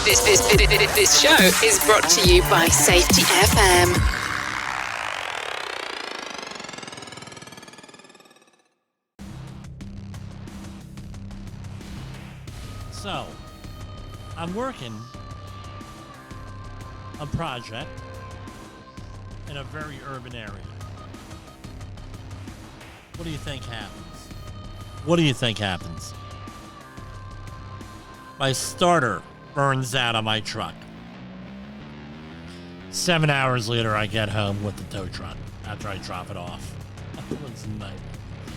This show is brought to you by Safety FM. So, I'm working a project in a very urban area. What do you think happens? My starter burns out on my truck. 7 hours later, I get home with the tow truck after I drop it off. It was a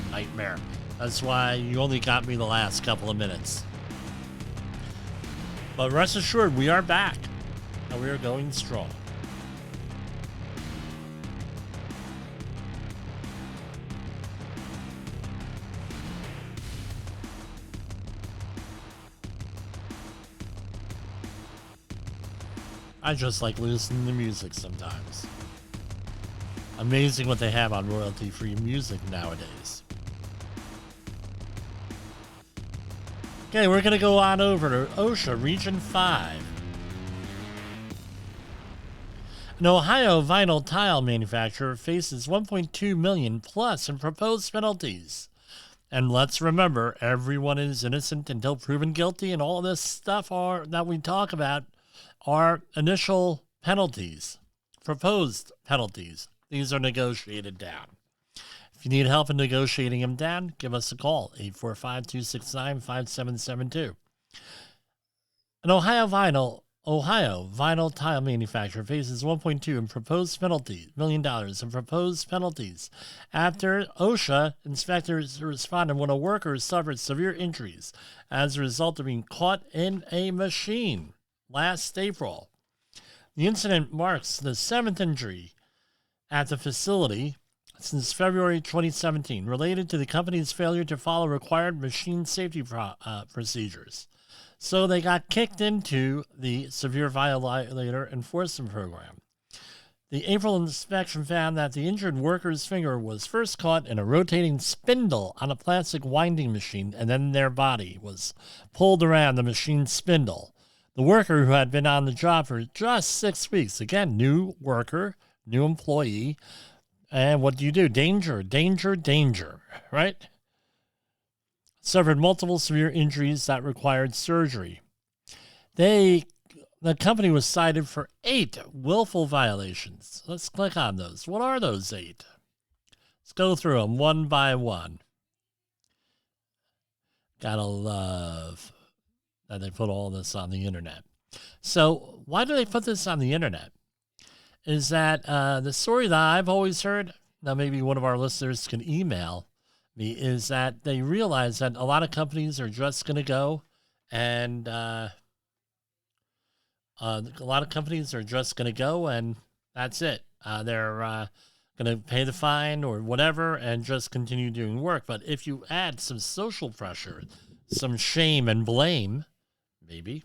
nightmare. That's why you only got me the last couple of minutes. But rest assured, we are back, and we are going strong. I just like listening to music sometimes. Amazing what they have on royalty-free music nowadays. Okay, we're going to go on over to OSHA Region 5. An Ohio vinyl tile manufacturer faces $1.2 million plus in proposed penalties. And let's remember, everyone is innocent until proven guilty, and all this stuff that we talk about are initial penalties, proposed penalties. These are negotiated down. If you need help in negotiating them down, give us a call, 845-269-5772. An Ohio vinyl tile manufacturer faces $1.2 million in proposed penalties after OSHA inspectors responded when a worker suffered severe injuries as a result of being caught in a machine last April. The incident marks the 7th injury at the facility since February 2017, related to the company's failure to follow required machine safety procedures. So they got kicked into the severe violator enforcement program. The April inspection found that the injured worker's finger was first caught in a rotating spindle on a plastic winding machine, and then their body was pulled around the machine spindle. The worker, who had been on the job for just 6 weeks, again, new worker, new employee, and what do? Danger, right? Suffered multiple severe injuries that required surgery. The company was cited for 8 willful violations. Let's click on those. What are those 8? Let's go through them one by one. Gotta love that they put all this on the internet. So why do they put this on the internet? Is that the story that I've always heard, now maybe one of our listeners can email me, is that they realize that a lot of companies are just going to go and that's it. They're going to pay the fine or whatever and just continue doing work. But if you add some social pressure, some shame and blame, maybe,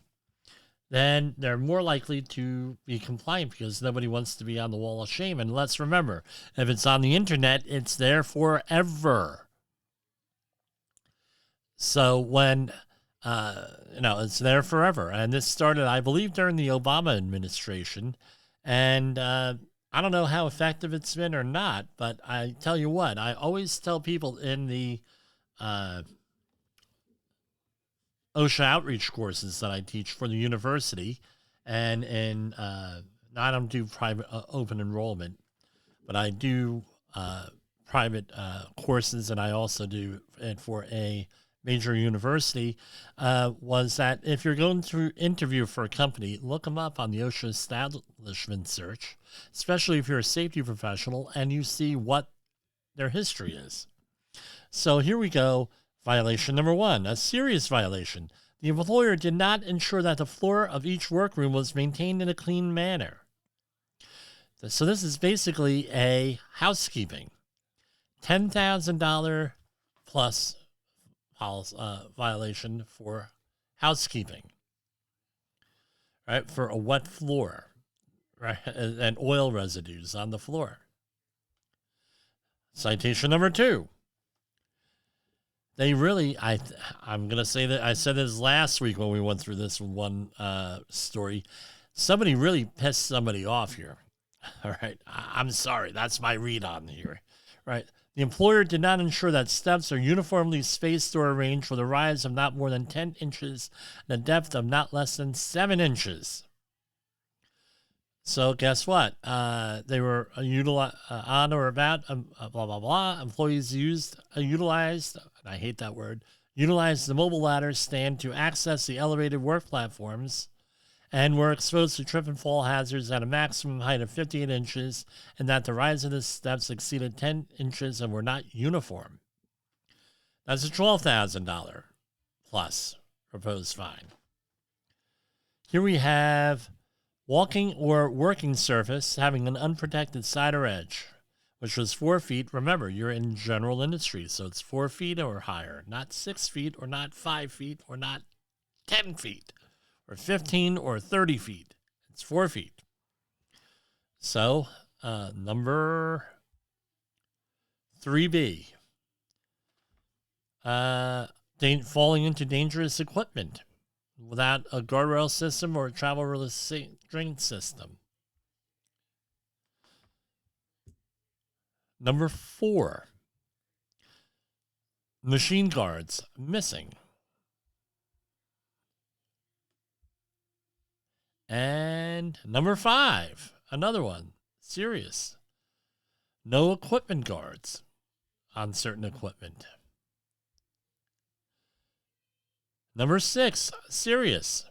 then they're more likely to be compliant because nobody wants to be on the wall of shame. And let's remember, if it's on the internet, it's there forever. So when, it's there forever. And this started, I believe, during the Obama administration. And I don't know how effective it's been or not, but I tell you what, I always tell people in the OSHA outreach courses that I teach for the university, and in I don't do private open enrollment, but I do private courses, and I also do it for a major university, was that if you're going to interview for a company, look them up on the OSHA establishment search, especially if you're a safety professional and you see what their history is. So here we go. Violation number 1, a serious violation. The employer did not ensure that the floor of each workroom was maintained in a clean manner. So this is basically a housekeeping. $10,000 plus violation for housekeeping, right? For a wet floor, right? And oil residues on the floor. Citation number 2. They really, I'm going to say that I said this last week when we went through this one story. Somebody really pissed somebody off here. All right. I'm sorry. That's my read on here. Right. The employer did not ensure that steps are uniformly spaced or arranged with a rise of not more than 10 inches and a depth of not less than 7 inches. So guess what? They were on or about blah, blah, blah. Employees utilized, and I hate that word, utilized the mobile ladder stand to access the elevated work platforms and were exposed to trip and fall hazards at a maximum height of 58 inches, and that the rise of the steps exceeded 10 inches and were not uniform. That's a $12,000 plus proposed fine. Here we have walking or working surface having an unprotected side or edge, which was 4 feet. Remember, you're in general industry, so it's 4 feet or higher, not 6 feet or not 5 feet or not 10 feet. Or 15 or 30 feet. It's 4 feet. So, number 3B. Falling into dangerous equipment without a guardrail system or a travel restraint system. Number 4. Machine guards missing. And number 5, another one, serious. No equipment guards on certain equipment. Number 6, serious.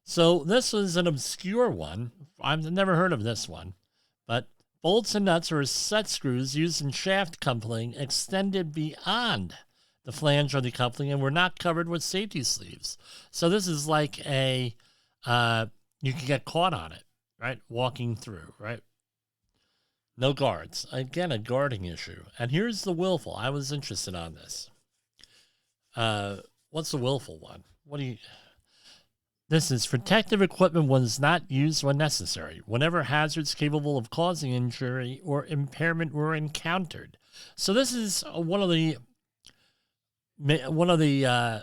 So this was an obscure one. I've never heard of this one. But bolts and nuts or set screws used in shaft coupling extended beyond the flange or the coupling and were not covered with safety sleeves. So this is like you can get caught on it, right? Walking through, right? No guards. Again, a guarding issue. And here's the willful. I was interested on this. What's the willful one? This is protective equipment was not used when necessary, whenever hazards capable of causing injury or impairment were encountered. So this is one of the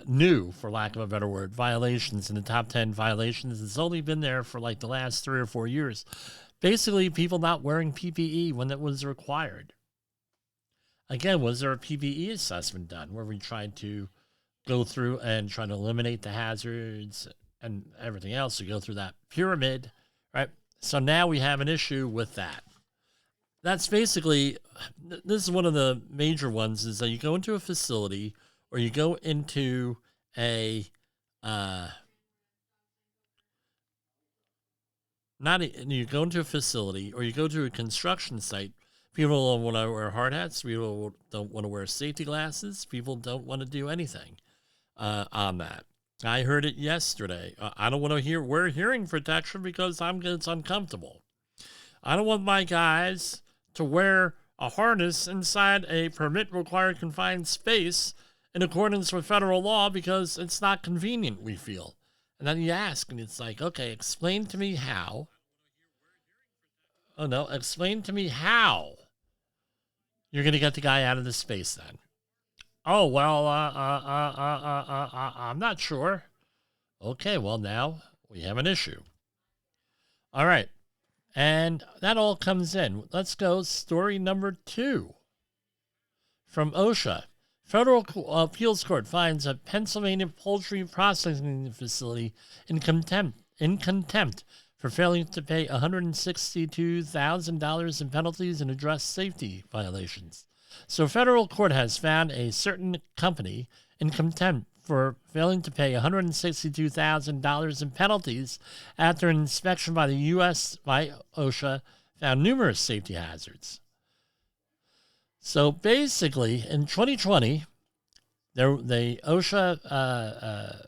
new, for lack of a better word, violations in the top 10 violations. It's only been there for like the last 3 or 4 years. Basically, people not wearing PPE when it was required. Again, was there a PPE assessment done where we tried to go through and try to eliminate the hazards and everything else to go through that pyramid, right? So now we have an issue with that. That's basically, this is one of the major ones, is that you go into a facility or you go into you go into a facility or you go to a construction site. People don't want to wear hard hats. People don't want to wear safety glasses. People don't want to do anything on that. I heard it yesterday. I don't want to wear hearing protection because it's uncomfortable. I don't want my guys to wear a harness inside a permit-required confined space in accordance with federal law because it's not convenient, we feel. And then you ask, and it's like, okay, explain to me how. Oh, no, explain to me how you're going to get the guy out of the space then. Oh, well, I'm not sure. Okay, well, now we have an issue. All right. And that all comes in. Let's go story number 2 from OSHA. Federal Appeals Court finds a Pennsylvania poultry processing facility in contempt for failing to pay $162,000 in penalties and address safety violations. So federal court has found a certain company in contempt for failing to pay $162,000 in penalties after an inspection by the U.S. by OSHA found numerous safety hazards. So basically, in 2020, the OSHA,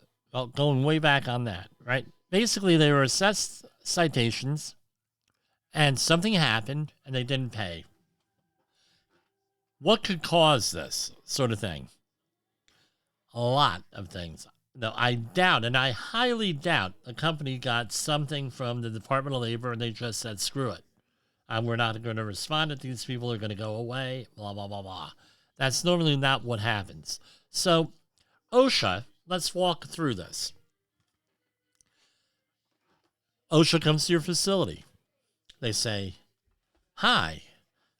going way back on that, right? Basically, they were assessed citations, and something happened, and they didn't pay. What could cause this sort of thing? A lot of things. No, I doubt, and I highly doubt, a company got something from the Department of Labor, and they just said, screw it. We're not going to respond if these people are going to go away, blah, blah, blah, blah. That's normally not what happens. So, OSHA, let's walk through this. OSHA comes to your facility. They say, "Hi,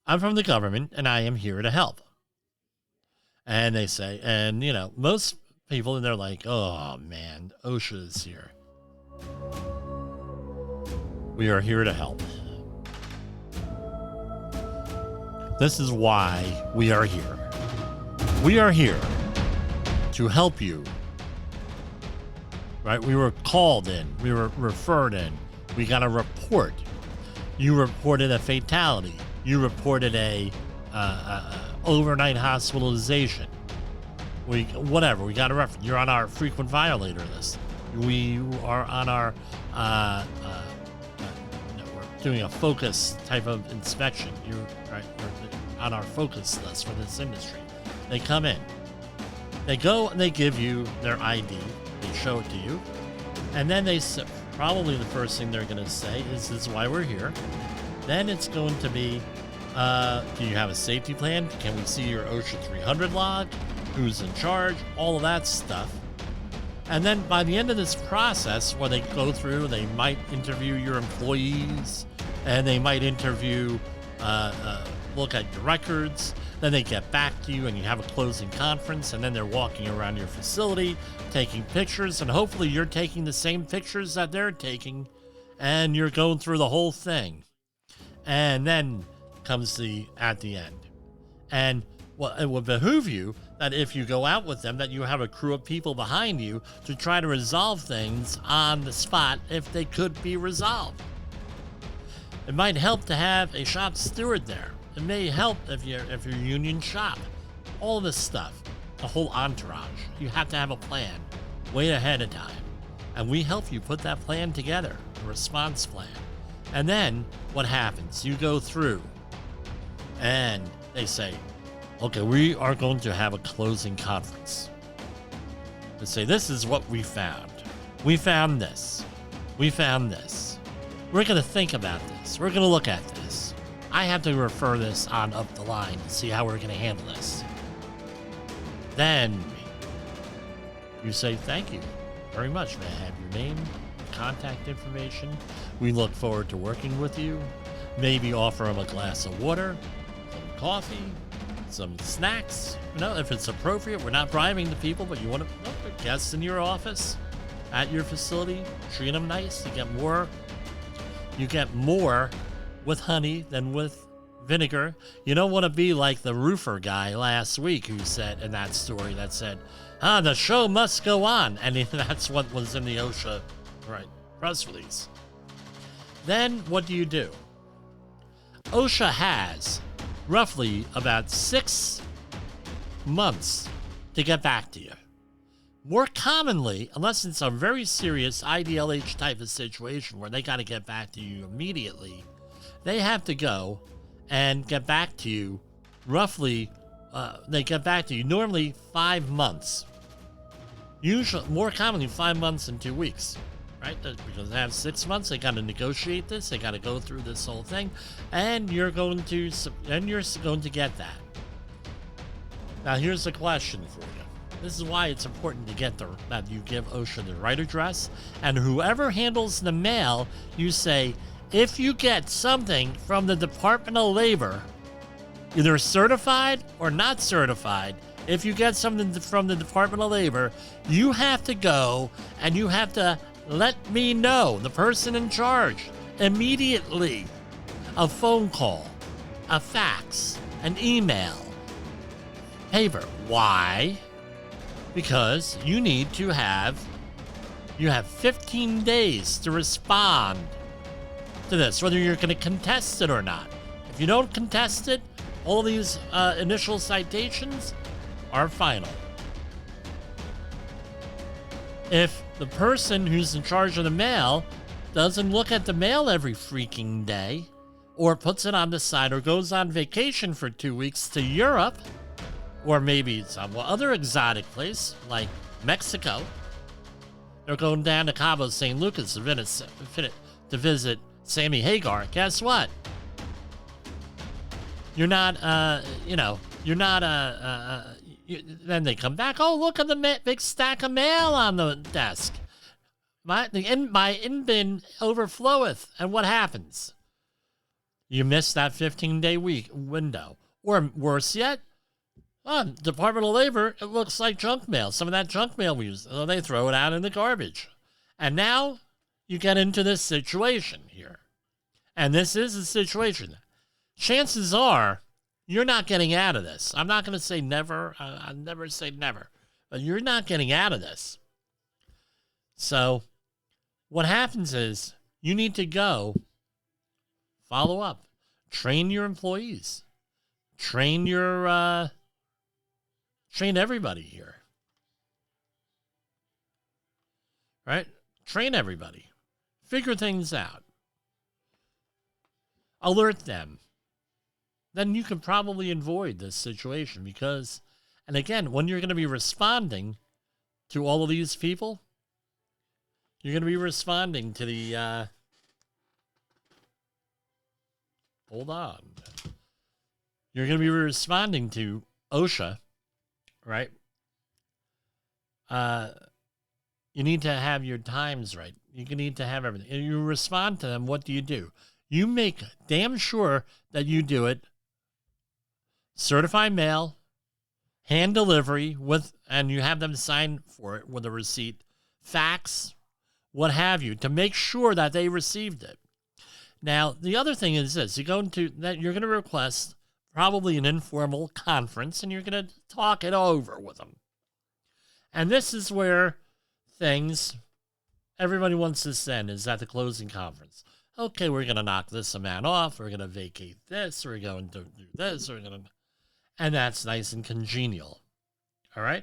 I'm from the government and I am here to help." And they say, and most people, and they're like, "Oh man, OSHA is here. We are here to help. This is why we are here. We are here to help you." Right? We were called in. We were referred in. We got a report. You reported a fatality. You reported a overnight hospitalization. We got a reference. You're on our frequent violator list. We are on our we're doing a focus type of inspection. We're on our focus list for this industry. They come in. They go and they give you their ID. They show it to you. And then they probably the first thing they're going to say is, "This is why we're here." Then it's going to be, do you have a safety plan? Can we see your OSHA 300 log? Who's in charge? All of that stuff. And then by the end of this process, where they go through, they might interview your employees, and they might interview, look at your records. Then they get back to you and you have a closing conference, and then they're walking around your facility, taking pictures, and hopefully you're taking the same pictures that they're taking, and you're going through the whole thing. And then comes at the end. And it would behoove you that if you go out with them, that you have a crew of people behind you to try to resolve things on the spot if they could be resolved. It might help to have a shop steward there. It may help if you're union shop. All of this stuff, the whole entourage. You have to have a plan way ahead of time. And we help you put that plan together, a response plan. And then what happens? You go through and they say, "Okay, we are going to have a closing conference." They say, "This is what we found. We found this. We found this. We're going to think about this. We're going to look at this. I have to refer this on up the line to see how we're going to handle this." Then you say, "Thank you very much. May I have your name, contact information? We look forward to working with you." Maybe offer them a glass of water, some coffee, some snacks. If it's appropriate. We're not bribing the people, but you want to put guests in your office, at your facility, treat them nice. You get more with honey than with vinegar. You don't want to be like the roofer guy last week who said in that story that said, "The show must go on." And that's what was in the OSHA press release. Then what do you do? OSHA has roughly about 6 months to get back to you. More commonly, unless it's a very serious IDLH type of situation where they got to get back to you immediately, they have to go and get back to you roughly, they get back to you normally 5 months. Usually, more commonly 5 months and 2 weeks, right? Because they have 6 months, they got to negotiate this, they got to go through this whole thing, and you're going to get that. Now, here's the question for you. This is why it's important to get that you give OSHA the right address, and whoever handles the mail, you say, if you get something from the Department of Labor, either certified or not certified, if you get something from the Department of Labor, you have to go and you have to let me know, the person in charge, immediately. A phone call, a fax, an email, paper. Why? Because you have 15 days to respond to this, whether you're going to contest it or not. If you don't contest it, all these initial citations are final. If the person who's in charge of the mail doesn't look at the mail every freaking day, or puts it on the side, or goes on vacation for 2 weeks to Europe, or maybe some other exotic place like Mexico, they're going down to Cabo San Lucas to visit Sammy Hagar. Guess what? You're not, You're not then they come back. Oh, look at the big stack of mail on the desk. My in bin overfloweth, and what happens? You miss that 15-day week window, or worse yet, Department of Labor. It looks like junk mail. Some of that junk mail we use, they throw it out in the garbage, and now you get into this situation here, and this is a situation. Chances are you're not getting out of this. I'm not going to say never. I never say never, but you're not getting out of this. So what happens is you need to go follow up, train your employees, train everybody here, right? Train everybody, figure things out, alert them. Then you can probably avoid this situation because, and again, when you're going to be responding to all of these people, you're going to be responding to the, hold on. You're going to be responding to OSHA, right? You need to have your times right. You need to have everything. And you respond to them, what do? You make damn sure that you do it certified mail, hand delivery and you have them sign for it with a receipt, fax, what have you, to make sure that they received it. Now, the other thing is this: you're going to request probably an informal conference, and you're going to talk it over with them. And this is where everybody wants to send is at the closing conference. Okay, we're going to knock this amount off. We're going to vacate this. We're going to do this. And that's nice and congenial. All right.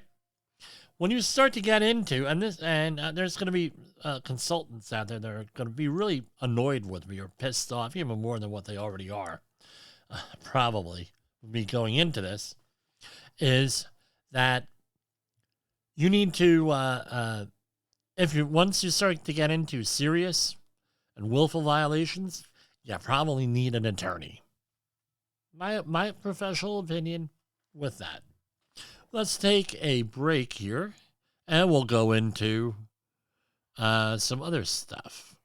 When you start to get into there's going to be consultants out there that are going to be really annoyed with me or pissed off, even more than what they already are, probably me going into this, is that you need to once you start to get into serious and willful violations, you probably need an attorney. My professional opinion with that. Let's take a break here, and we'll go into some other stuff.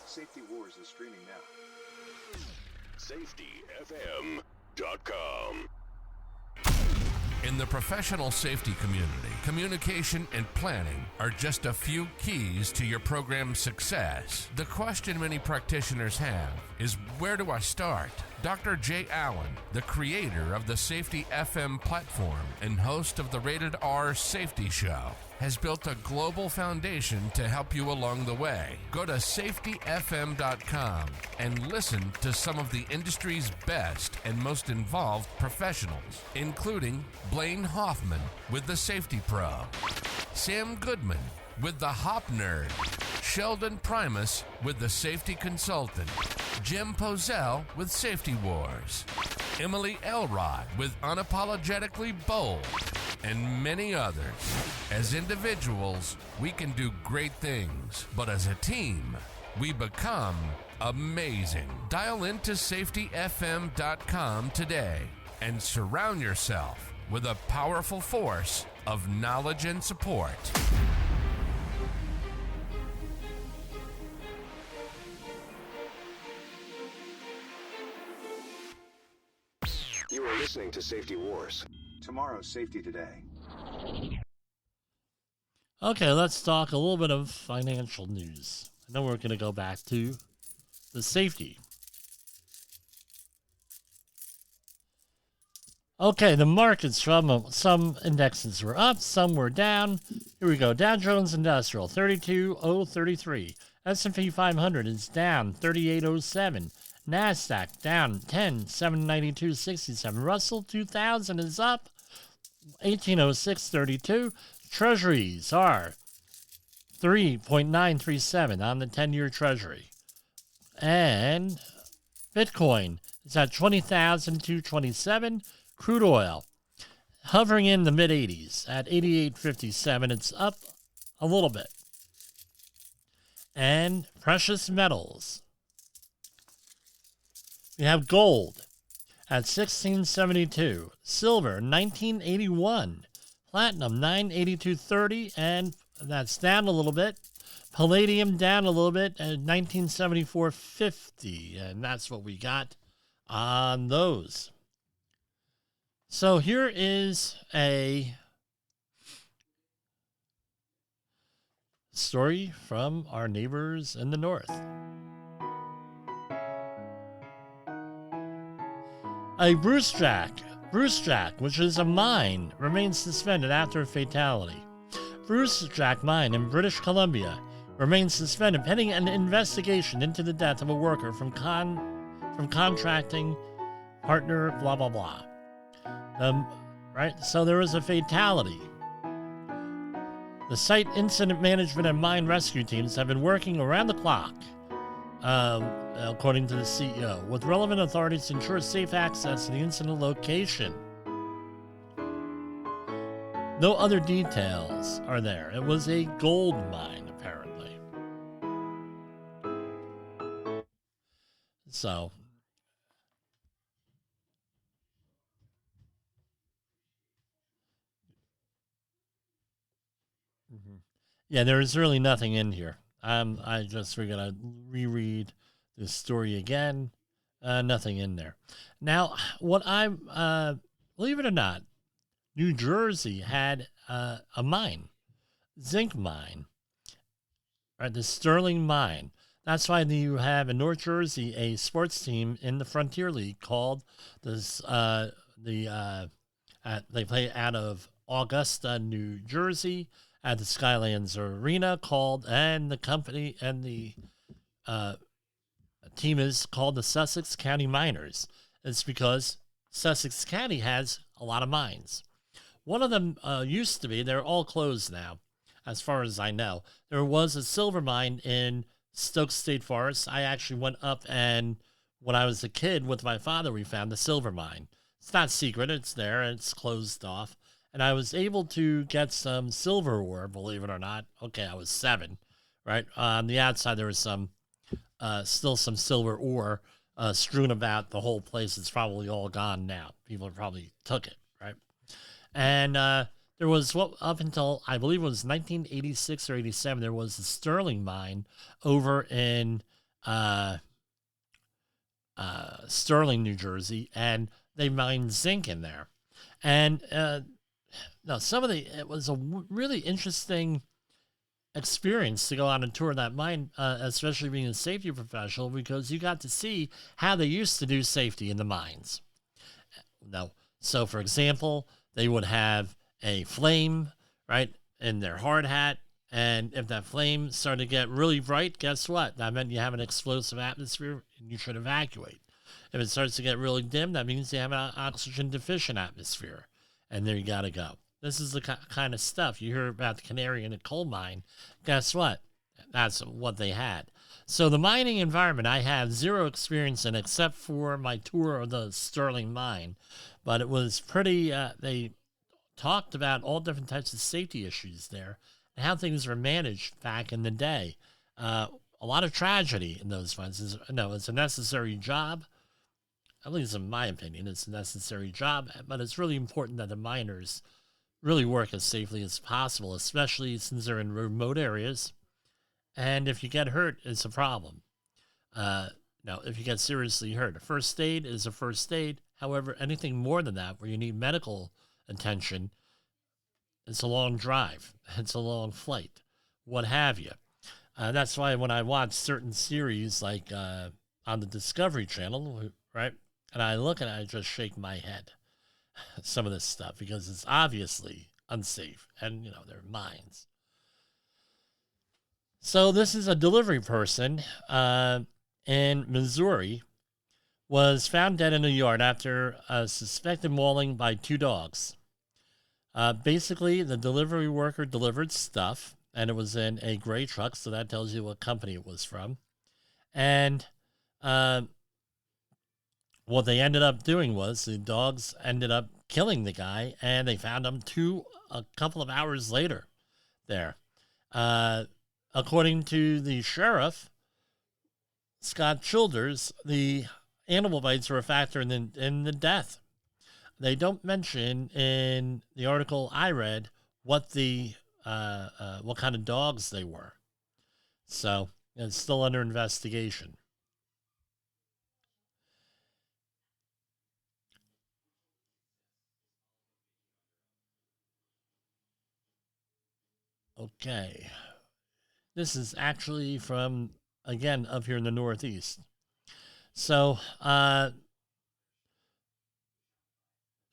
Safety Wars is streaming now. SafetyFM.com. In the professional safety community, communication and planning are just a few keys to your program's success. The question many practitioners have is, where do I start? Dr. Jay Allen, the creator of the Safety FM platform and host of the Rated R Safety Show, has built a global foundation to help you along the way. Go to safetyfm.com and listen to some of the industry's best and most involved professionals, including Blaine Hoffman with the Safety Pro, Sam Goodman with the Hop Nerd, Sheldon Primus with the Safety Consultant, Jim Pozell with Safety Wars, Emily Elrod with Unapologetically Bold, and many others. As individuals, we can do great things, but as a team, we become amazing. Dial into safetyfm.com today and surround yourself with a powerful force of knowledge and support. You are listening to Safety Wars. Tomorrow's Safety Today. Okay, let's talk a little bit of financial news. And then we're going to go back to the safety. Okay, the markets from some indexes were up, some were down. Here we go. Dow Jones Industrial, 32,033. S&P 500 is down, 3807. NASDAQ down, 792.67. Russell 2000 is up, 1806.32. Treasuries are 3.937 on the 10-year Treasury. And Bitcoin is at 20,227. Crude oil hovering in the mid-80s at 88.57. It's up a little bit. And precious metals. We have gold at 1672, silver 1981, platinum 982.30, and that's down a little bit. Palladium down a little bit at 1974.50, and that's what we got on those. So here is a story from our neighbors in the north. A Bruce Jack, which is a mine, remains suspended after a fatality. Bruce Jack Mine in British Columbia remains suspended pending an investigation into the death of a worker from contracting partner, blah, blah, blah. Right? So there was a fatality. The site incident management and mine rescue teams have been working around the clock, according to the CEO, with relevant authorities to ensure safe access to the incident location. No other details are there. It was a gold mine, apparently. So, yeah, there is really nothing in here. I just figured I'd reread this story again. Nothing in there. Now, what believe it or not, New Jersey had a mine, zinc mine, right? The Sterling Mine. That's why you have in North Jersey a sports team in the Frontier League called this. They play out of Augusta, New Jersey, at the Skylands Arena and the company and the team is called the Sussex County Miners. It's because Sussex County has a lot of mines. One of them used to be, they're all closed now, as far as I know. There was a silver mine in Stokes State Forest. I actually went up and when I was a kid with my father, we found the silver mine. It's not secret, it's there, and it's closed off. And I was able to get some silver ore, believe it or not. Okay, I was 7, right? On the outside, there was still some silver ore strewn about the whole place. It's probably all gone now. People probably took it, right? And there was, up until, I believe it was 1986 or 87, there was a Sterling mine over in Sterling, New Jersey, and they mined zinc in there. And no, it was a really interesting experience to go out and tour that mine, especially being a safety professional, because you got to see how they used to do safety in the mines. No, so for example, they would have a flame, right, in their hard hat, and if that flame started to get really bright, guess what? That meant you have an explosive atmosphere and you should evacuate. If it starts to get really dim, that means you have an oxygen deficient atmosphere, and there you got to go. This is the kind of stuff you hear about the canary in a coal mine. Guess what? That's what they had. So the mining environment, I have zero experience in except for my tour of the Sterling mine. But it was pretty, they talked about all different types of safety issues there and how things were managed back in the day. A lot of tragedy in those mines. It's a necessary job. At least in my opinion, it's a necessary job. But it's really important that the miners really work as safely as possible, especially since they're in remote areas. And if you get hurt, it's a problem. Now, if you get seriously hurt, a first aid is a first aid. However, anything more than that, where you need medical attention, it's a long drive. It's a long flight, what have you. That's why when I watch certain series like on the Discovery Channel, right, and I look and I just shake my head. Some of this stuff, because it's obviously unsafe, and they're mines. So this is a delivery person in Missouri was found dead in a yard after a suspected mauling by 2 dogs. Basically, the delivery worker delivered stuff, and it was in a gray truck, so that tells you what company it was from. And what they ended up doing was the dogs ended up killing the guy, and they found him a couple of hours later there. according to the sheriff, Scott Childers, the animal bites are a factor in the death. They don't mention in the article I read what what kind of dogs they were. So it's still under investigation. Okay. This is actually from, again, up here in the Northeast. So there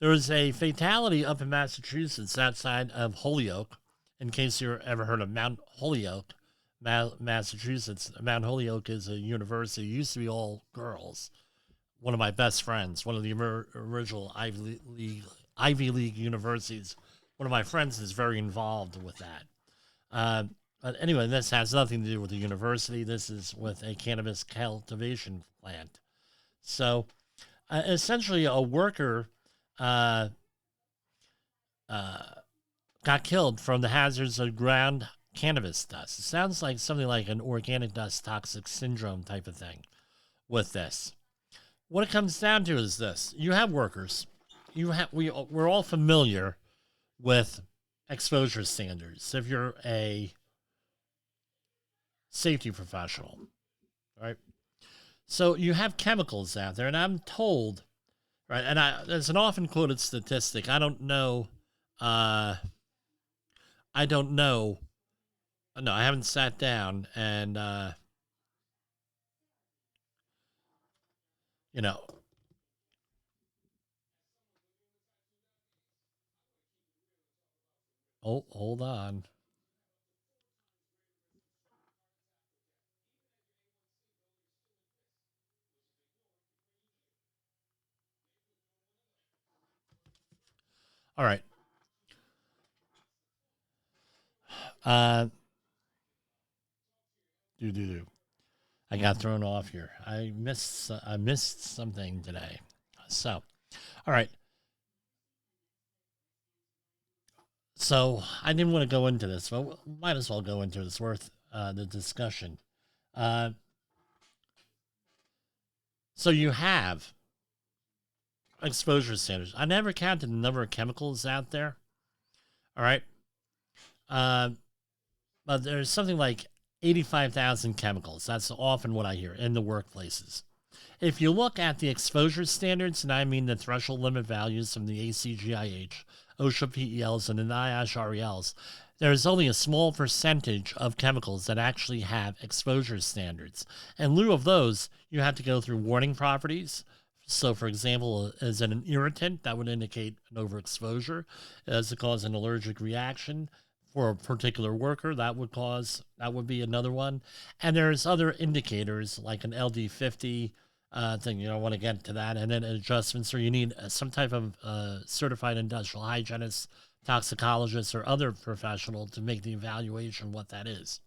was a fatality up in Massachusetts outside of Holyoke. In case you've ever heard of Mount Holyoke, Massachusetts. Mount Holyoke is a university. It used to be all girls. One of my best friends, one of the original Ivy League universities. One of my friends is very involved with that. But anyway, this has nothing to do with the university. This is with a cannabis cultivation plant. So essentially a worker got killed from the hazards of ground cannabis dust. It sounds like something like an organic dust toxic syndrome type of thing with this. What it comes down to is this. You have workers. We're all familiar with exposure standards. If you're a safety professional, right? So you have chemicals out there, and I'm told, right, and there's an often quoted statistic. I don't know. No, I haven't sat down and, oh, hold on. All right. I got thrown off here. I missed something today. So, all right. So I didn't want to go into this, but might as well go into it. It's worth the discussion. So you have exposure standards. I never counted the number of chemicals out there. All right. But there's something like 85,000 chemicals. That's often what I hear in the workplaces. If you look at the exposure standards, and I mean the threshold limit values from the ACGIH, OSHA PELs, and the NIOSH RELs, there's only a small percentage of chemicals that actually have exposure standards. In lieu of those, you have to go through warning properties. So, for example, is it an irritant? That would indicate an overexposure. Does it cause an allergic reaction for a particular worker? That would be another one. And there's other indicators like an LD50 thing. You don't want to get to that. And then adjustments, or you need some type of certified industrial hygienist, toxicologist, or other professional to make the evaluation what that is.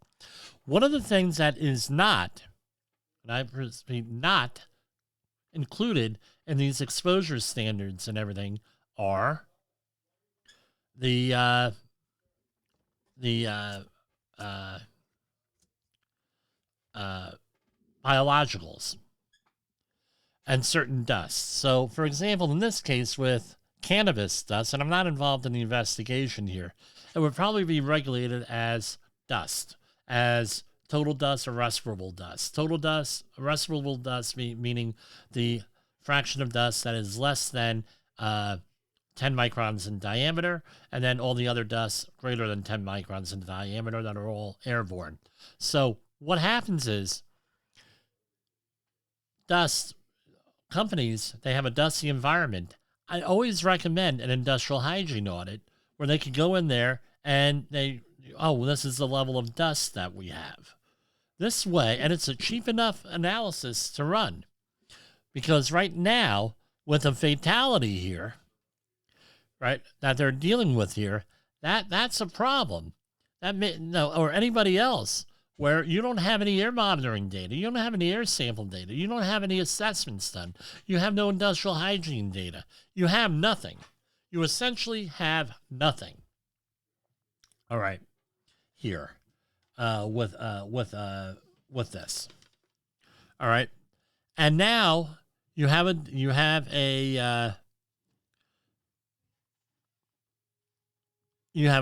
One of the things that is not, and I repeat, not included in these exposure standards and everything are the biologicals and certain dusts. So, for example, in this case with cannabis dust, and I'm not involved in the investigation here, it would probably be regulated as dust, as total dust or respirable dust. Total dust, respirable dust meaning the fraction of dust that is less than 10 microns in diameter, and then all the other dusts greater than 10 microns in diameter that are all airborne. So what happens is dust companies, they have a dusty environment. I always recommend an industrial hygiene audit where they could go in there and this is the level of dust that we have. This way, and it's a cheap enough analysis to run, because right now, with a fatality here, right, that they're dealing with here, that's a problem. Or anybody else, where you don't have any air monitoring data, you don't have any air sample data, you don't have any assessments done, you have no industrial hygiene data, you have nothing. You essentially have nothing. All right, here. with this. All right, and now you have a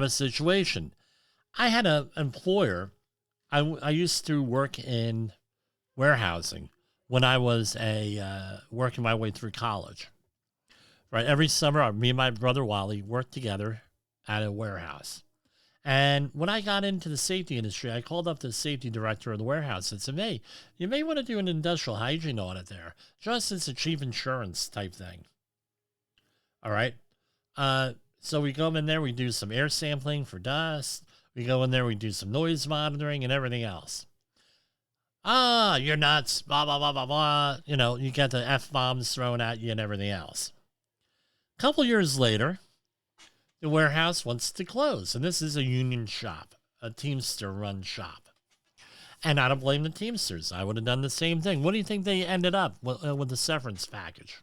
situation. I had an employer. I used to work in warehousing when I was working my way through college. Right, every summer, me and my brother Wally worked together at a warehouse. And when I got into the safety industry, I called up the safety director of the warehouse and said, "Hey, you may want to do an industrial hygiene audit there, just as a chief insurance type thing." All right. So we go in there, we do some air sampling for dust. We go in there, we do some noise monitoring and everything else. You're nuts, blah, blah, blah, blah, blah. You know, you get the F-bombs thrown at you and everything else. A couple years later, the warehouse wants to close. And this is a union shop, a Teamster-run shop. And I don't blame the Teamsters. I would have done the same thing. What do you think they ended up with the severance package?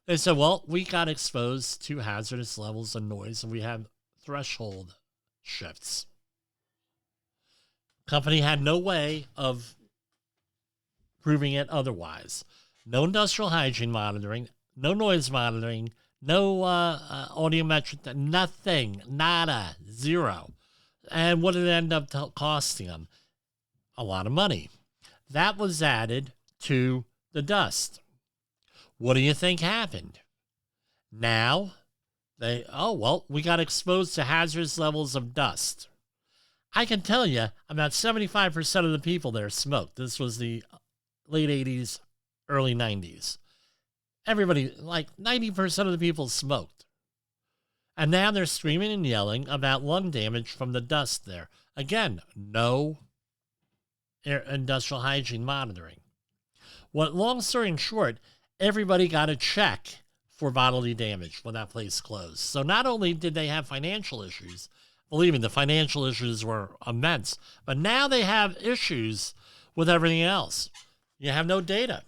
They said, well, we got exposed to hazardous levels of noise, and we have threshold shifts. Company had no way of proving it otherwise. No industrial hygiene monitoring, no noise monitoring, no audiometric, nothing, nada, zero. And what did it end up costing them? A lot of money. That was added to the dust. What do you think happened? Now, we got exposed to hazardous levels of dust. I can tell you, about 75% of the people there smoked. This was the late 80s, early 90s. Everybody, like 90% of the people smoked. And now they're screaming and yelling about lung damage from the dust there. Again, no industrial hygiene monitoring. Long story short, everybody got a check for bodily damage when that place closed. So not only did they have financial issues, believe me, the financial issues were immense, but now they have issues with everything else. You have no data.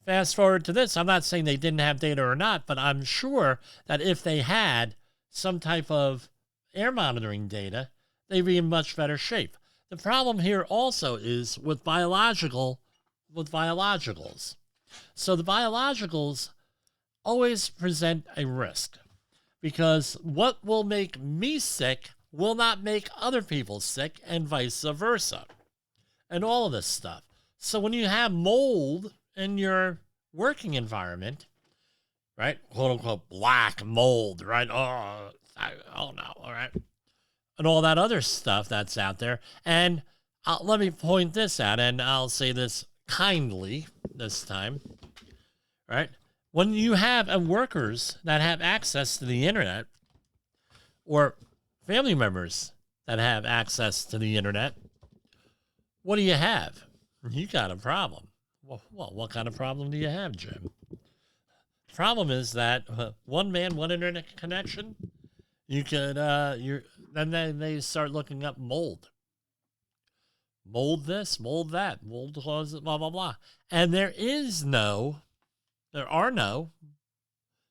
Fast forward to this, I'm not saying they didn't have data or not, but I'm sure that if they had some type of air monitoring data, they'd be in much better shape. The problem here also is with biologicals. So the biologicals always present a risk, because what will make me sick will not make other people sick, and vice versa, and all of this stuff. So when you have mold in your working environment, right, quote unquote black mold, right? Oh no, all right, and all that other stuff that's out there. And let me point this out, and I'll say this kindly this time, right? When you have workers that have access to the internet, or family members that have access to the internet, what do you have? You got a problem. Well, what kind of problem do you have, Jim? The problem is that one man, one internet connection, you could, then they start looking up mold. Mold this, mold that, mold causes, blah, blah, blah. And there are no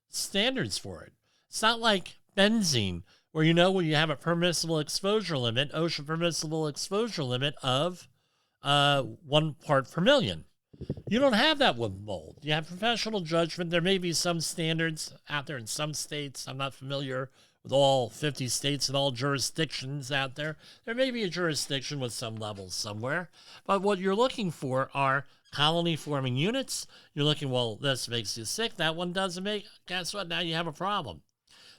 standards for it. It's not like benzene, where when you have a permissible exposure limit, OSHA permissible exposure limit of 1 part per million. You don't have that with mold. You have professional judgment. There may be some standards out there in some states. I'm not familiar with all 50 states and all jurisdictions out there. There may be a jurisdiction with some levels somewhere. But what you're looking for are colony-forming units. You're looking, well, this makes you sick. That one doesn't make. Guess what? Now you have a problem.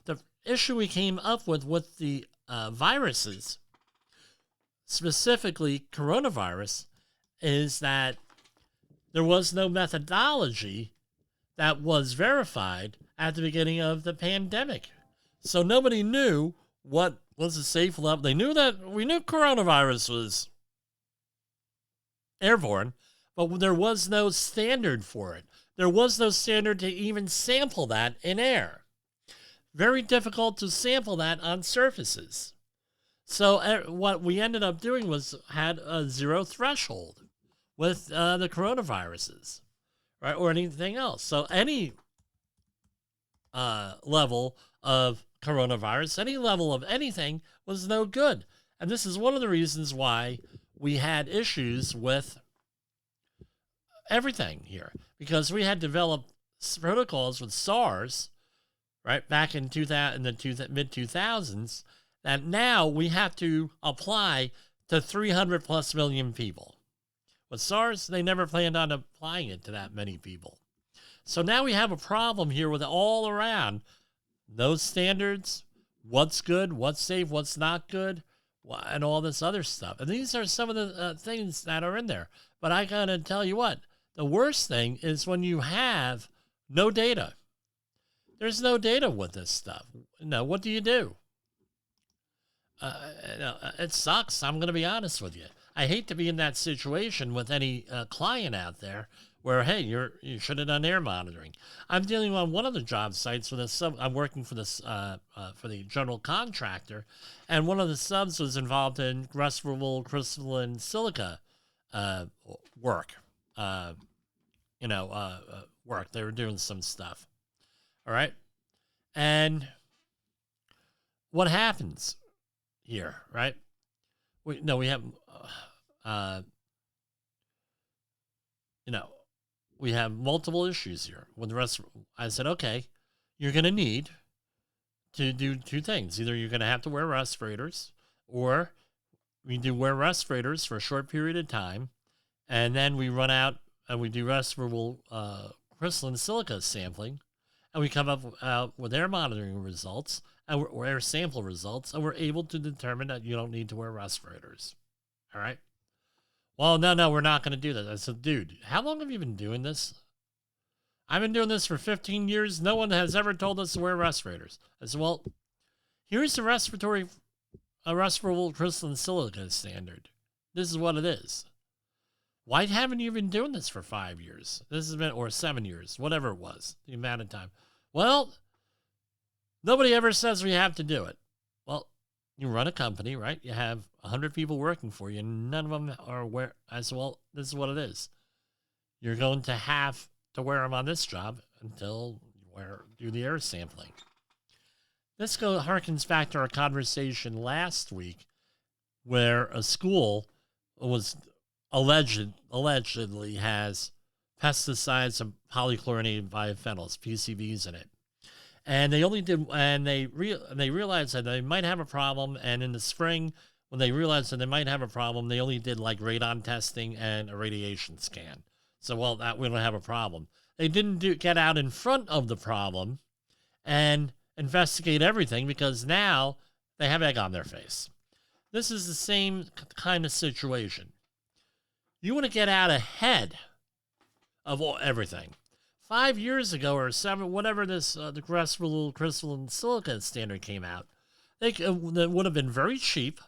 The issue we came up with the viruses, specifically coronavirus, is that there was no methodology that was verified at the beginning of the pandemic. So nobody knew what was a safe level. We knew coronavirus was airborne, but there was no standard for it. There was no standard to even sample that in air. Very difficult to sample that on surfaces. So what we ended up doing was had a zero threshold with the coronaviruses, right, or anything else. So any level of coronavirus, any level of anything was no good. And this is one of the reasons why we had issues with everything here, because we had developed protocols with SARS, right, back in 2000, in the mid 2000s, that now we have to apply to 300 plus million people. With SARS, they never planned on applying it to that many people. So now we have a problem here with all around those standards, what's good, what's safe, what's not good, and all this other stuff. And these are some of the things that are in there. But I got to tell you what, the worst thing is when you have no data. There's no data with this stuff. What do you do? It sucks. I'm going to be honest with you. I hate to be in that situation with any client out there where, hey, you should have done air monitoring. I'm dealing on one of the job sites with a sub. I'm working for this for the general contractor, and one of the subs was involved in respirable crystalline silica work. Work. They were doing some stuff. All right, and what happens here, right? We have, we have multiple issues here with the rest. I said, okay, you're going to need to do two things. Either you're going to have to wear respirators, or we do wear respirators for a short period of time, and then we run out and we do respirable crystalline silica sampling, and we come up with air monitoring results or air sample results, and we're able to determine that you don't need to wear respirators. All right? Well, no, we're not going to do that. I said, dude, how long have you been doing this? I've been doing this for 15 years. No one has ever told us to wear respirators. I said, well, here's the respirable crystalline silica standard. This is what it is. Why haven't you been doing this for 5 years? This has been, or 7 years, whatever it was, the amount of time. Well, nobody ever says we have to do it. Well, you run a company, right? You have 100 people working for you, and none of them are aware. I said, well, this is what it is. You're going to have to wear them on this job until you do the air sampling. This harkens back to our conversation last week where a school was allegedly has pesticides and polychlorinated biphenyls, PCBs in it. And they only did, and they realized that they might have a problem. And in the spring, when they realized that they might have a problem, they only did like radon testing and a radiation scan. So, well, that we don't have a problem. They didn't get out in front of the problem and investigate everything, because now they have egg on their face. This is the same kind of situation. You want to get out ahead of everything. 5 years ago or 7, whatever this the respirable crystalline silica standard came out, it would have been very cheap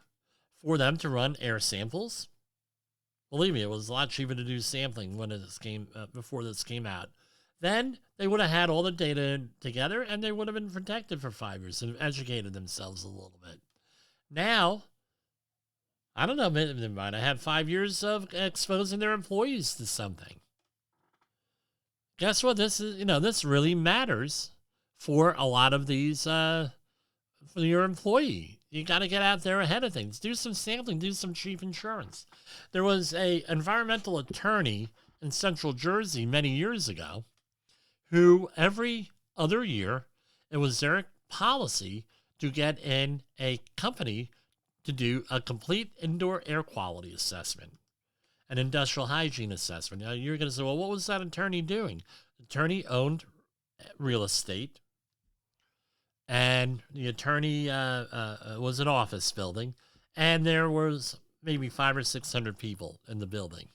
for them to run air samples. Believe me, it was a lot cheaper to do sampling when before this came out. Then they would have had all the data together, and they would have been protected for 5 years and educated themselves a little bit. Now, I don't know, they might have had 5 years of exposing their employees to something. Guess what? This really matters for a lot of these, for your employee. You got to get out there ahead of things. Do some sampling, do some cheap insurance. There was an environmental attorney in Central Jersey many years ago who every other year, it was their policy to get in a company to do a complete indoor air quality assessment, an industrial hygiene assessment. Now, you're going to say, well, what was that attorney doing? The attorney owned real estate, and the attorney was an office building, and there was maybe 500 or 600 people in the building.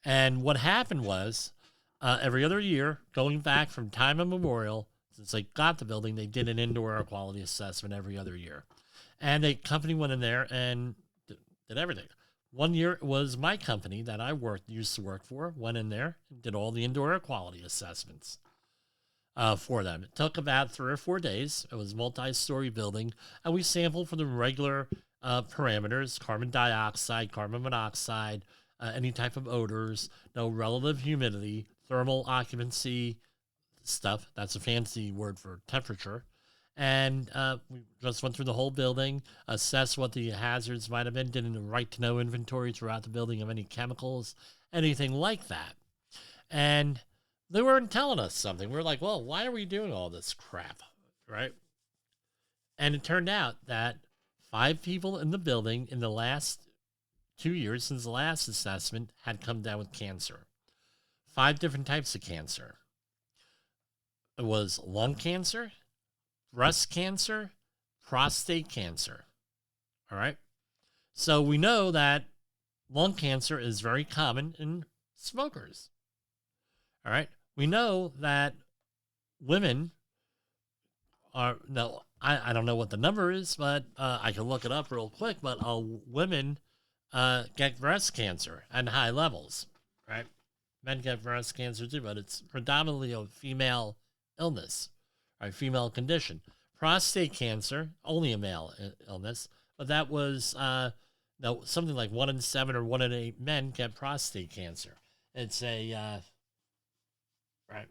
And what happened was, every other year, going back from time immemorial, since they got the building, they did an indoor air quality assessment every other year. And the company went in there and did everything. One year it was my company that I used to work for, went in there and did all the indoor air quality assessments for them. It took about 3 or 4 days. It was a multi-story building, and we sampled for the regular parameters: carbon dioxide, carbon monoxide, any type of odors, no relative humidity, thermal occupancy stuff. That's a fancy word for temperature. And we just went through the whole building, assessed what the hazards might have been, did a right-to-know inventory throughout the building of any chemicals, anything like that. And they weren't telling us something. We were like, well, why are we doing all this crap, right? And it turned out that 5 people in the building in the last 2 years since the last assessment had come down with cancer. 5 different types of cancer. It was lung cancer, breast cancer, prostate cancer. All right. So we know that lung cancer is very common in smokers. All right. We know that women are, no, I don't know what the number is, but I can look it up real quick. But women get breast cancer at high levels, right? Men get breast cancer too, but it's predominantly a female illness, right? Female condition. Prostate cancer, only a male illness, but that was something like 1 in 7 or 1 in 8 men get prostate cancer. It's a right.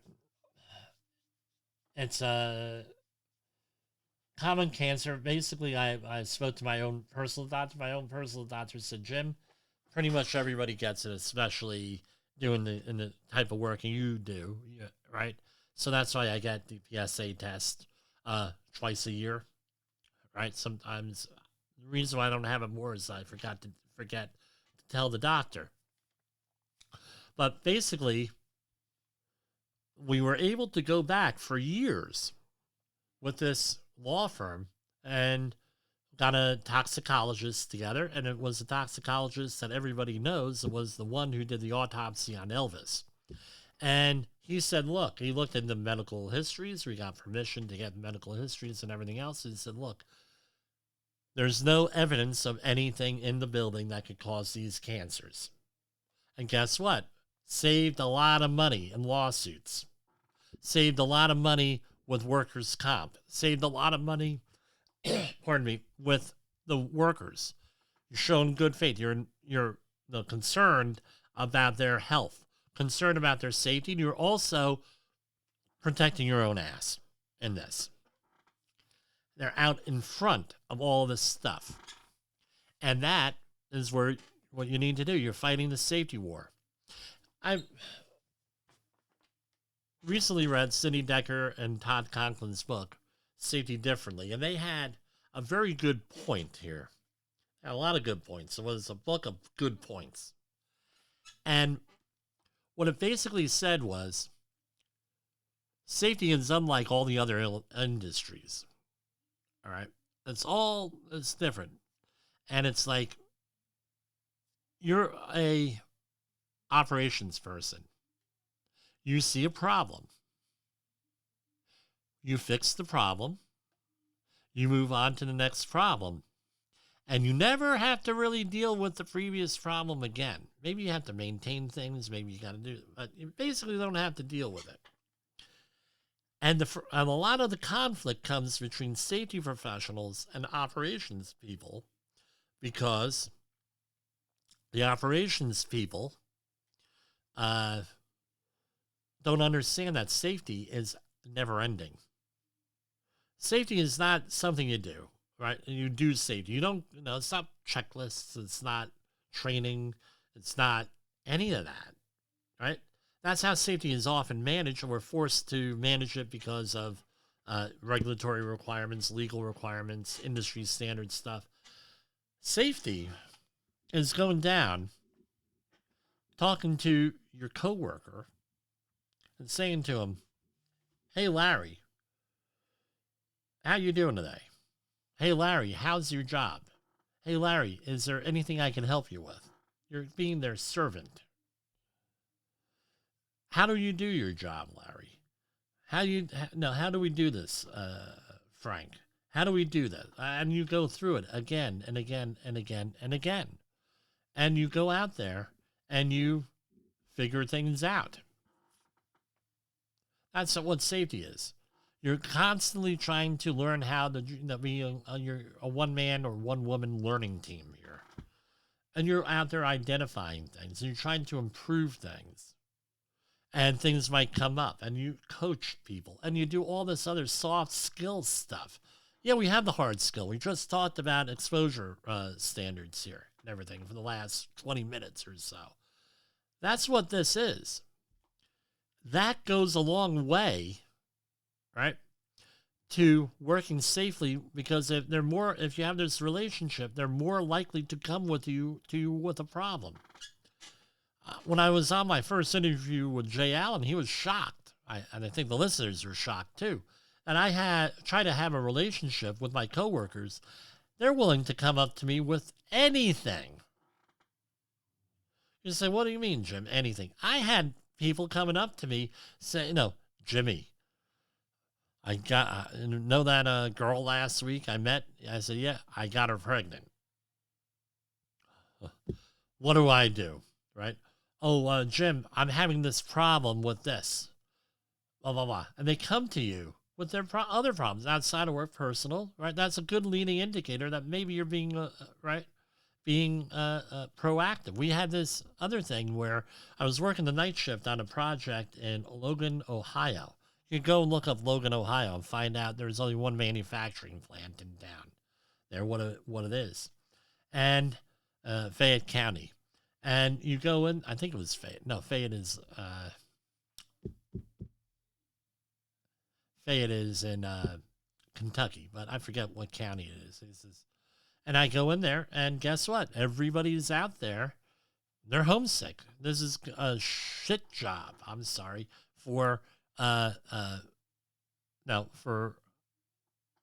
It's a common cancer. Basically, I spoke to my own personal doctor. My own personal doctor said, Jim, pretty much everybody gets it, especially doing in the type of work you do, right? So that's why I get the PSA test twice a year, right? Sometimes the reason why I don't have it more is I forget to tell the doctor. But basically, we were able to go back for years with this law firm and got a toxicologist together, and it was a toxicologist that everybody knows. It was the one who did the autopsy on Elvis. And he said, look, he looked into medical histories. We got permission to get medical histories and everything else. And he said, look, there's no evidence of anything in the building that could cause these cancers. And guess what? Saved a lot of money in lawsuits. Saved a lot of money with workers' comp. Saved a lot of money, pardon me, with the workers. You're showing good faith. You're concerned about their health, concerned about their safety, and you're also protecting your own ass in this. They're out in front of all this stuff. And that is what you need to do. You're fighting the safety war. I recently read Sidney Dekker and Todd Conklin's book, Safety Differently, and they had a very good point here. A lot of good points. It was a book of good points. And what it basically said was, safety is unlike all the other industries. All right? It's different. And it's like, you're a operations person. You see a problem. You fix the problem. You move on to the next problem. And you never have to really deal with the previous problem again. Maybe you have to maintain things. Maybe you got to do it. But you basically don't have to deal with it. And a lot of the conflict comes between safety professionals and operations people, because the operations people don't understand that safety is never ending. Safety is not something you do, right? You do safety. You don't, it's not checklists. It's not training. It's not any of that, right? That's how safety is often managed, and we're forced to manage it because of regulatory requirements, legal requirements, industry standard stuff. Safety is going down, talking to your coworker and saying to him, hey, Larry, how you doing today? Hey, Larry, how's your job? Hey, Larry, is there anything I can help you with? You're being their servant. How do you do your job, Larry? How do we do this, Frank? How do we do that? And you go through it again and again and again and again. And you go out there and you figure things out. That's what safety is. You're constantly trying to learn how to be a one-man or one-woman learning team here. And you're out there identifying things. And you're trying to improve things. and things might come up, and you coach people, and you do all this other soft skills stuff. Yeah, we have the hard skill. We just talked about exposure standards here and everything for the last 20 minutes or so. That's what this is. That goes a long way, right, to working safely, because if you have this relationship, they're more likely to come with you with a problem. When I was on my first interview with Jay Allen, he was shocked. And I think the listeners were shocked too. And I try to have a relationship with my coworkers. They're willing to come up to me with anything. You say, what do you mean, Jim? Anything. I had people coming up to me saying, Jimmy, I got, know that girl last week I met? I said, yeah, I got her pregnant. What do I do? Right? Oh, Jim, I'm having this problem with this. Blah, blah, blah. And they come to you with their other problems outside of work, personal, right? That's a good leading indicator that maybe you're being, proactive. We had this other thing where I was working the night shift on a project in Logan, Ohio. You can go and look up Logan, Ohio, and find out there's only one manufacturing plant in town. There, what it is. And Fayette County. And you go in, I think it was Fayette. No, Fayette is in Kentucky, but I forget what county it is. And I go in there, and guess what? Everybody's out there. They're homesick. This is a shit job. I'm sorry. For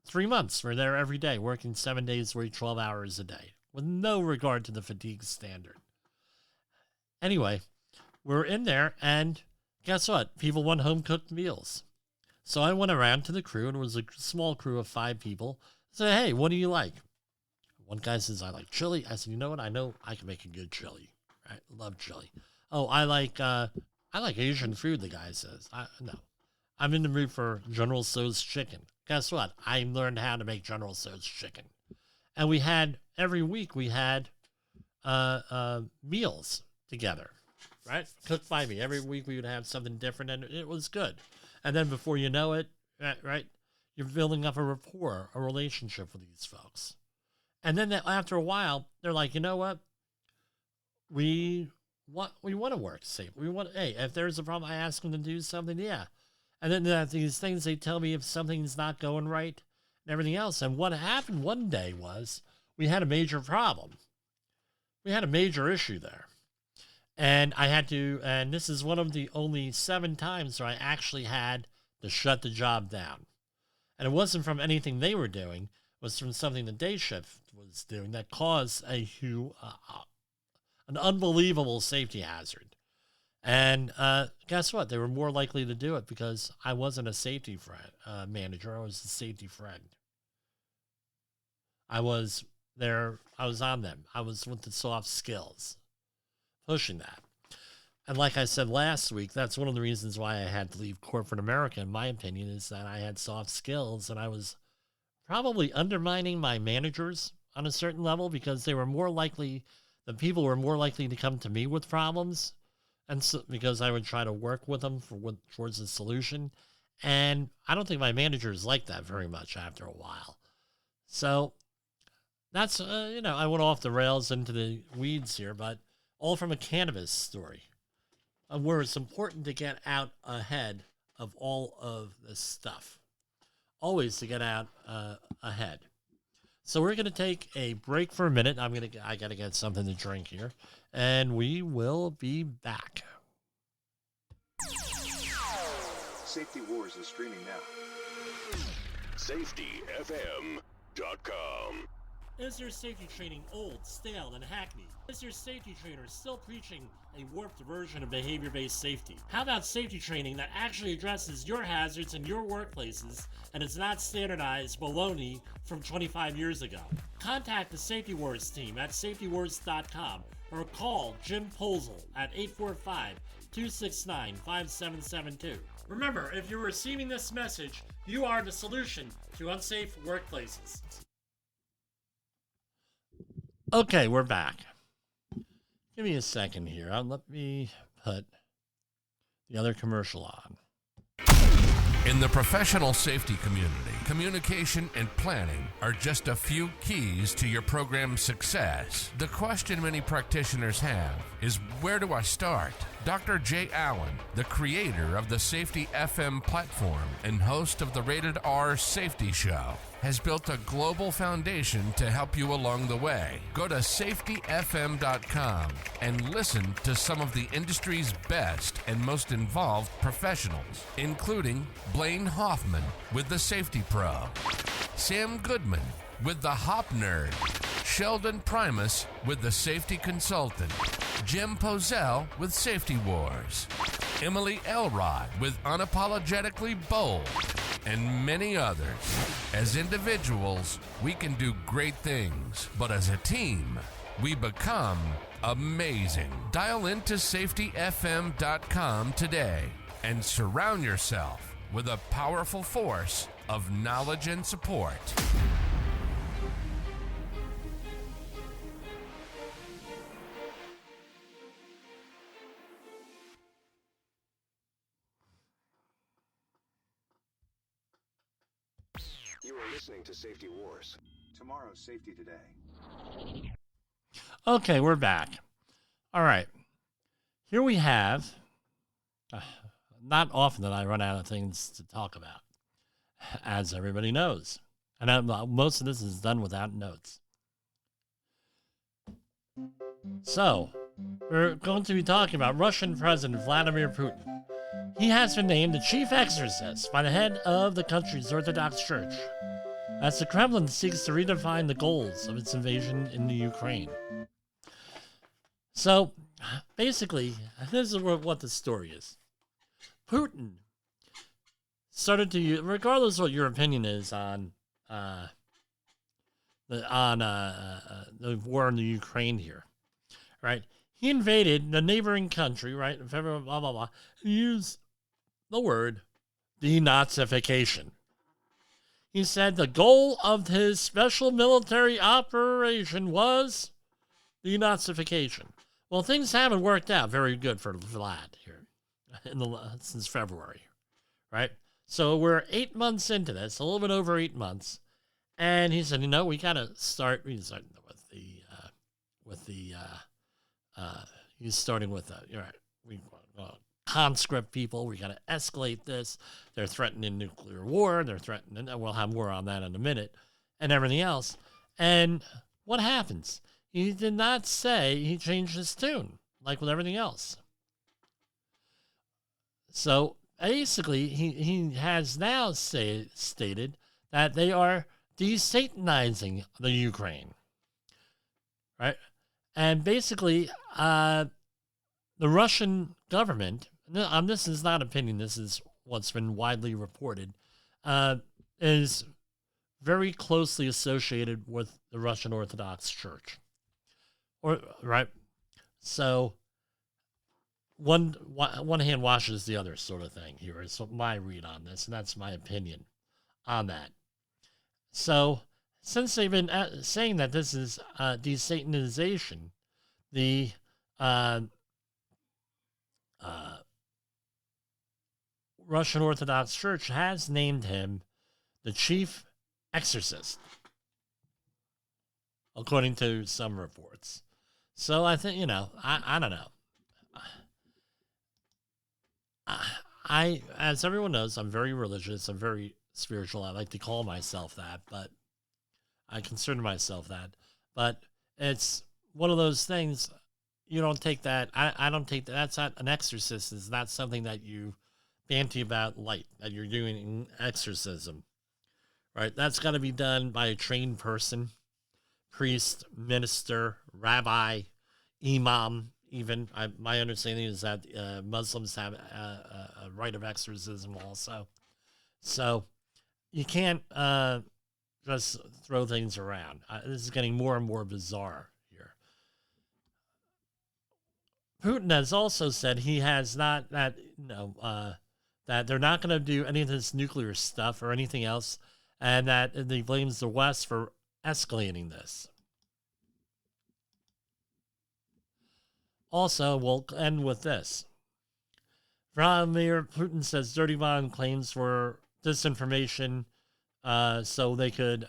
3 months. We're there every day, working 7 days a week, 12 hours a day, with no regard to the fatigue standard. Anyway, we're in there, and guess what? People want home-cooked meals. So I went around to the crew, and it was a small crew of 5 people. I said, hey, what do you like? One guy says, I like chili. I said, you know what? I know I can make a good chili. Right? Love chili. Oh, I like Asian food, the guy says. No. I'm in the mood for General Tso's chicken. Guess what? I learned how to make General Tso's chicken. And every week we had meals together, right? Cooked by me. Every week we would have something different, and it was good. And then before you know it, right, you're building up a rapport, a relationship with these folks. And then after a while, they're like, you know what? We want to work safe. Hey, if there's a problem, I ask them to do something, yeah. And then these things, they tell me if something's not going right and everything else. And what happened one day was we had a major problem. We had a major issue there. And and this is one of the only 7 times where I actually had to shut the job down. And it wasn't from anything they were doing. It was from something the day shift was doing that caused an unbelievable safety hazard. And guess what? They were more likely to do it because I wasn't a safety manager. I was a safety friend. I was there. I was on them. I was with the soft skills, pushing that. And like I said last week, that's one of the reasons why I had to leave corporate America, in my opinion, is that I had soft skills and I was probably undermining my managers on a certain level because the people were more likely to come to me with problems. And so, because I would try to work with them towards a solution. And I don't think my managers liked that very much after a while. So that's, I went off the rails into the weeds here, but all from a cannabis story. Where it's important to get out ahead of all of this stuff. Always to get out ahead. So we're going to take a break for a minute. I got to get something to drink here. And we will be back. Safety Wars is streaming now. SafetyFM.com. Is your safety training old, stale, and hackneyed? Is your safety trainer still preaching a warped version of behavior-based safety? How about safety training that actually addresses your hazards in your workplaces and is not standardized baloney from 25 years ago? Contact the Safety Wars team at safetywars.com or call Jim Posel at 845-269-5772. Remember, if you're receiving this message, you are the solution to unsafe workplaces. Okay, we're back. Give me a second here. Let me put the other commercial on. In the professional safety community, communication and planning are just a few keys to your program's success. The question many practitioners have is, where do I start? Dr. Jay Allen, the creator of the Safety FM platform and host of the Rated R Safety Show, has built a global foundation to help you along the way. Go to safetyfm.com and listen to some of the industry's best and most involved professionals, including Blaine Hoffman with the Safety Pro, Sam Goodman with the Hop Nerd, Sheldon Primus with the Safety Consultant, Jim Pozell with Safety Wars, Emily Elrod with Unapologetically Bold, and many others. As individuals, we can do great things, but as a team, we become amazing. Dial into safetyfm.com today and surround yourself with a powerful force of knowledge and support. You are listening to Safety Wars. Tomorrow's Safety Today. Okay, we're back. All right. Here we have, not often that I run out of things to talk about, as everybody knows. And most of this is done without notes. So, we're going to be talking about Russian President Vladimir Putin. He has been named the chief exorcist by the head of the country's Orthodox Church, as the Kremlin seeks to redefine the goals of its invasion in the Ukraine. So, basically, this is what the story is. Putin started to use, regardless of what your opinion is on the war in the Ukraine here, right? He invaded the neighboring country, right? In February, blah, blah, blah. He used the word denazification. He said the goal of his special military operation was denazification. Well, things haven't worked out very good for Vlad here since February, right? So we're 8 months into this, a little bit over 8 months, and he said, we got to start. He's starting with conscript people. We got to escalate this. They're threatening nuclear war. They're threatening, and we'll have more on that in a minute, and everything else. And what happens? He did not say he changed his tune, like with everything else. So basically, he has now stated that they are de-Satanizing the Ukraine, right? And basically, the Russian government, this is not opinion, this is what's been widely reported, is very closely associated with the Russian Orthodox Church. Right? So one hand washes the other sort of thing here is my read on this, and that's my opinion on that. So since they've been saying that this is de-Satanization, the Russian Orthodox Church has named him the chief exorcist, according to some reports. So I think, I don't know. I, as everyone knows, I'm very religious. I'm very spiritual. I like to call myself that, but I consider myself that. But it's one of those things, you don't take that. I don't take that. That's not an exorcist. It's not something that you banty about light, that you're doing exorcism, right? That's got to be done by a trained person, priest, minister, rabbi, imam. Even my understanding is that Muslims have a rite of exorcism also. So you can't just throw things around. This is getting more and more bizarre here. Putin has also said he has not that they're not going to do any of this nuclear stuff or anything else, and that he blames the West for escalating this. Also, we'll end with this. Vladimir Putin says Dirty Von claims for disinformation so they could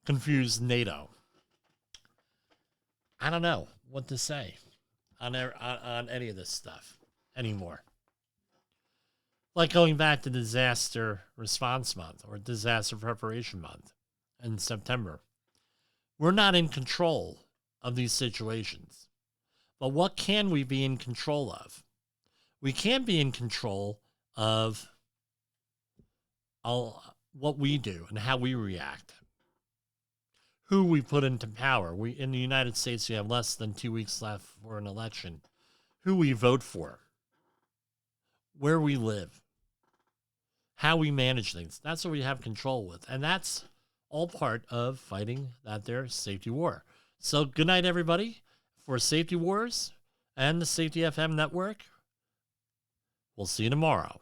confuse NATO. I don't know what to say on any of this stuff anymore. Like going back to Disaster Response Month or Disaster Preparation Month in September. We're not in control of these situations. But what can we be in control of? We can be in control of what we do and how we react. Who we put into power. In the United States, we have less than 2 weeks left for an election. Who we vote for. Where we live. How we manage things. That's what we have control with. And that's all part of fighting that there safety war. So good night, everybody, for Safety Wars and the Safety FM network. We'll see you tomorrow.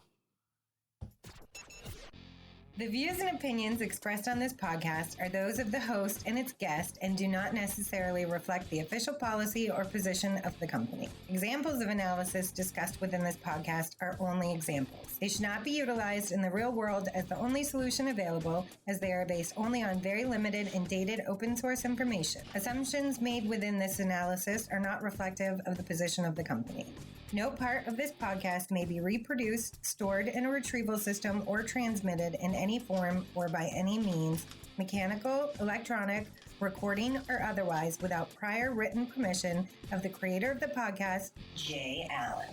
The views and opinions expressed on this podcast are those of the host and its guest and do not necessarily reflect the official policy or position of the company. Examples of analysis discussed within this podcast are only examples. They should not be utilized in the real world as the only solution available, as they are based only on very limited and dated open source information. Assumptions made within this analysis are not reflective of the position of the company. No part of this podcast may be reproduced, stored in a retrieval system, or transmitted in any form or by any means, mechanical, electronic, recording, or otherwise, without prior written permission of the creator of the podcast, Jay Allen.